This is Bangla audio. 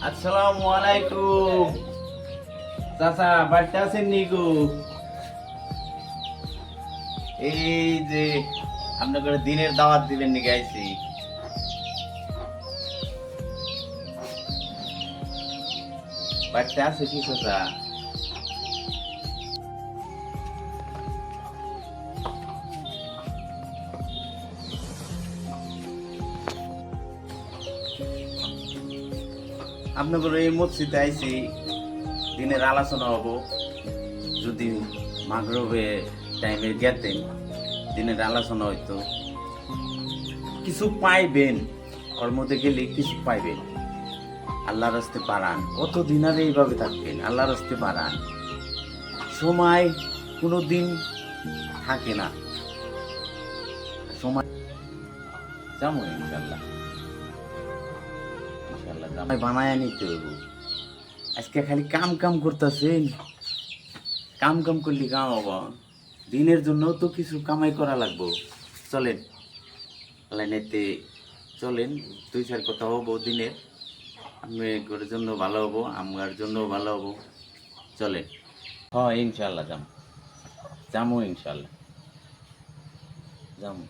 আসসালামু আলাইকুম চাচা, বাড়িতে আছেন নিকু? এই যে আপনাকে দিনের দাওয়াত দিবেন নি গাইছি। বাড়িতে আছে কি চাচা? আপনাদের এই মসজিদে আইছি, দিনের আলোচনা হবো। যদি মাগরিবে টাইমে গেতেন, দিনের আলোচনা হইতো, কিছু পাইবেন। ওর মধ্যে গেলে কিছু পাইবেন। আল্লাহর রাস্তে বাড়ান। কতদিন আর এইভাবে থাকবেন? আল্লাহর রাস্তে বাড়ান। সময় কোনো দিন থাকে না। সময় যেমন ইনশাল্লাহ ইনশাল্লাহ জামাই বানায় নিতে হইব। আজকে খালি কাম কাম করতেছেন। কাম কাম করলে কাম হবো? দিনের জন্য তো কিছু কামাই করা লাগবো। চলেন লাইনেতে চলেন, 2-4 কথা হবো দিনের। আপনার জন্য ভালো হবো, আমার জন্য ভালো হবো। চলেন। হ্যাঁ ইনশাল্লাহ যাম, যামো ইনশাল্লাহ যামো।